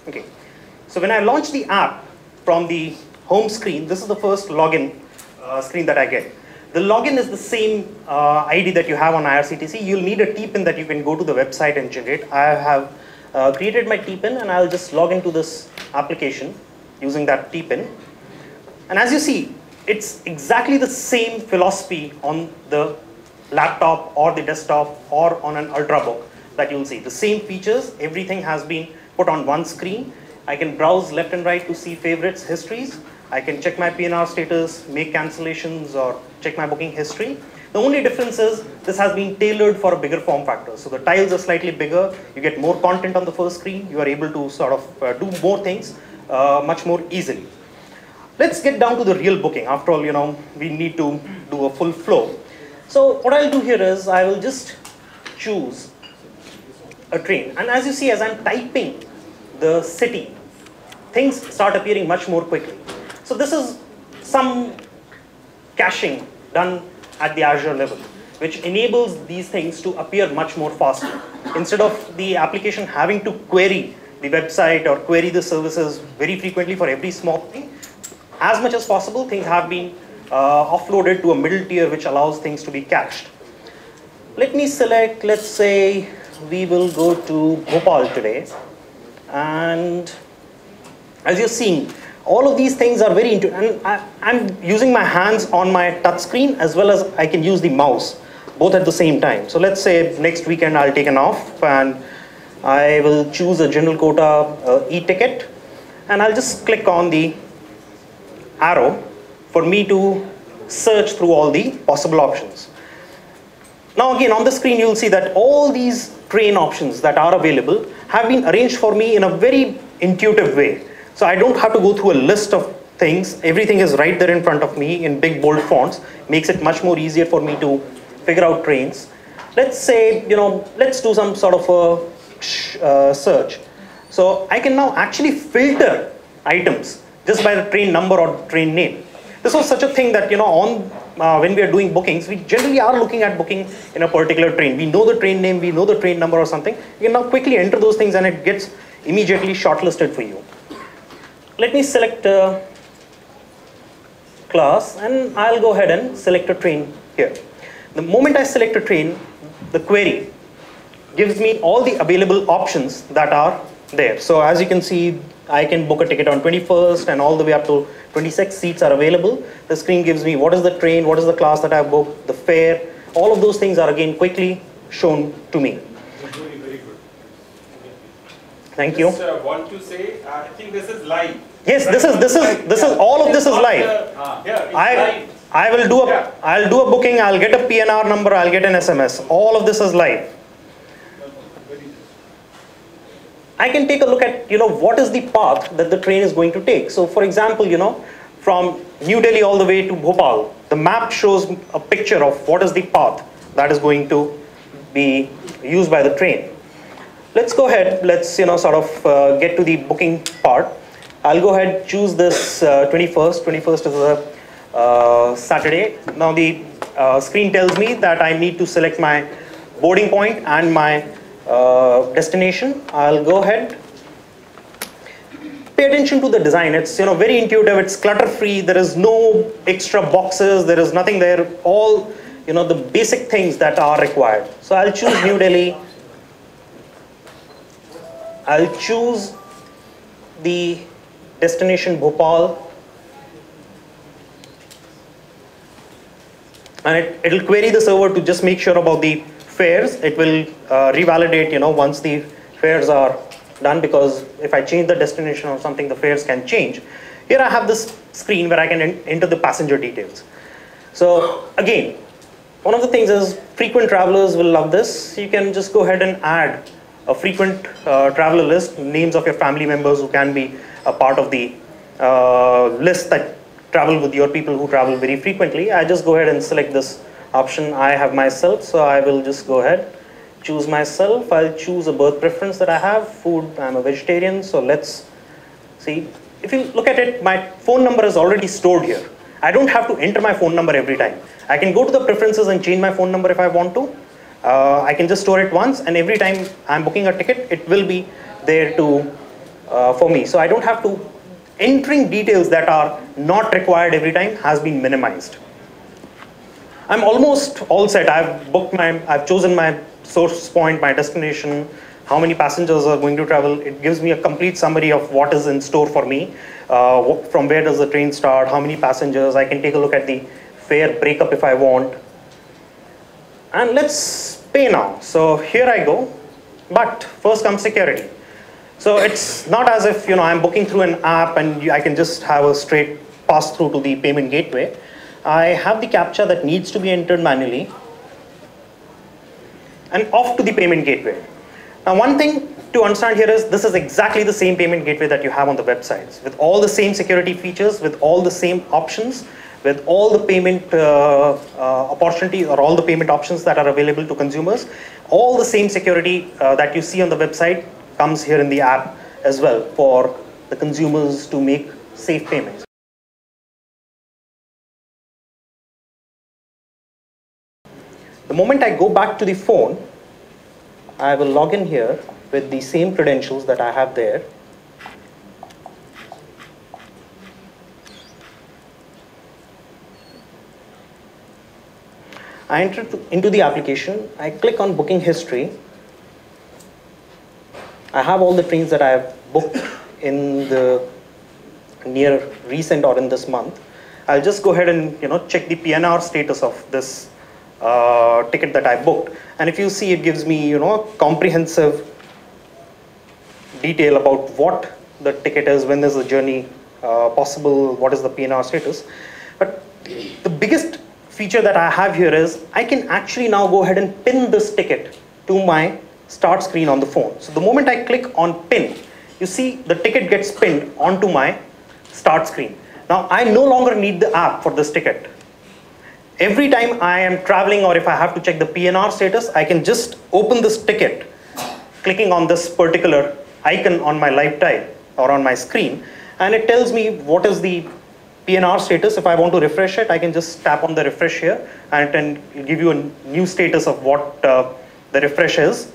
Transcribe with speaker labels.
Speaker 1: Okay. So when I launch the app from the home screen, this is the first login screen that I get. The login is the same ID that you have on IRCTC. You'll need a TPIN that you can go to the website and generate. I have created my TPIN, and I'll just log into this application using that TPIN. And as you see, it's exactly the same philosophy on the laptop or the desktop or on an ultrabook that you'll see. The same features, everything has been put on one screen. I can browse left and right to see favorites, histories. I can check my PNR status, make cancellations, or check my booking history. The only difference is this has been tailored for a bigger form factor. So the tiles are slightly bigger. You get more content on the first screen. You are able to sort of do more things much more easily. Let's get down to the real booking. After all, we need to do a full flow. So what I'll do here is I will just choose a train. And as you see, as I'm typing the city, things start appearing much more quickly. So this is some caching done at the Azure level, which enables these things to appear much more faster. Instead of the application having to query the website or query the services very frequently for every small thing, as much as possible, things have been offloaded to a middle tier, which allows things to be cached. Let me select, let's say, we will go to Bhopal today. And as you're seeing, all of these things are very intuitive. And I'm using my hands on my touch screen as well as I can use the mouse, both at the same time. So let's say next weekend I'll take an off and I will choose a general quota e-ticket. And I'll just click on the arrow for me to search through all the possible options. Now again, on the screen, you'll see that all these train options that are available have been arranged for me in a very intuitive way. So I don't have to go through a list of things. Everything is right there in front of me in big, bold fonts. Makes it much more easier for me to figure out trains. Let's say, let's do some sort of a search. So I can now actually filter items just by the train number or train name. This was such a thing that, when we are doing bookings, we generally are looking at booking in a particular train. We know the train name, we know the train number or something. You can now quickly enter those things and it gets immediately shortlisted for you. Let me select a class and I'll go ahead and select a train here. The moment I select a train, the query gives me all the available options that are there. So as you can see, I can book a ticket on 21st and all the way up to 26 seats are available. The screen gives me what is the train, what is the class that I booked, the fare. All of those things are again quickly shown to me.
Speaker 2: Very, very good.
Speaker 1: Thank you.
Speaker 2: Just want to say, I think this is live.
Speaker 1: Yes, this is all of this is live. I'll do a booking, I'll get a PNR number, I'll get an SMS. All of this is live. I can take a look at, what is the path that the train is going to take. So for example, from New Delhi all the way to Bhopal, the map shows a picture of what is the path that is going to be used by the train. Let's go ahead, let's, sort of get to the booking part. I'll go ahead, choose this 21st. 21st is a Saturday. Now the screen tells me that I need to select my boarding point and my destination. I'll go ahead. Pay attention to the design. It's very intuitive. It's clutter free. There is no extra boxes. There is nothing there. All the basic things that are required. So I'll choose New Delhi. I'll choose the destination Bhopal, and it'll query the server to just make sure about the fares. It will revalidate, once the fares are done, because if I change the destination or something, the fares can change. Here I have this screen where I can enter the passenger details. So again, one of the things is frequent travelers will love this. You can just go ahead and add a frequent traveler list, names of your family members who can be a part of the list that travel with your people who travel very frequently. I just go ahead and select this option. I have myself, so I will just go ahead, choose myself. I'll choose a birth preference that I have. Food, I'm a vegetarian, so let's see. If you look at it, my phone number is already stored here. I don't have to enter my phone number every time. I can go to the preferences and change my phone number if I want to. I can just store it once, and every time I'm booking a ticket, it will be there to for me. So I don't have to, entering details that are not required every time has been minimized. I'm almost all set. I've chosen my source point, my destination, how many passengers are going to travel. It gives me a complete summary of what is in store for me. From where does the train start, how many passengers. I can take a look at the fare breakup if I want. And let's pay now. So here I go, but first comes security. So it's not as if I'm booking through an app and I can just have a straight pass through to the payment gateway. I have the CAPTCHA that needs to be entered manually and off to the payment gateway. Now one thing to understand here is this is exactly the same payment gateway that you have on the websites, with all the same security features, with all the same options, with all the payment opportunities or all the payment options that are available to consumers. All the same security that you see on the website comes here in the app as well for the consumers to make safe payments. The moment I go back to the phone, I will log in here with the same credentials that I have there. I enter into the application, I click on booking history. I have all the trains that I have booked in the near recent or in this month. I'll just go ahead and check the PNR status of this ticket that I booked. And if you see, it gives me comprehensive detail about what the ticket is, when is the journey possible, what is the PNR status. But the biggest feature that I have here is I can actually now go ahead and pin this ticket to my start screen on the phone. So the moment I click on pin, you see the ticket gets pinned onto my start screen. Now I no longer need the app for this ticket. Every time I am traveling or if I have to check the PNR status, I can just open this ticket, clicking on this particular icon on my live tile or on my screen, and it tells me what is the PNR status. If I want to refresh it, I can just tap on the refresh here and it will give you a new status of what the refresh is.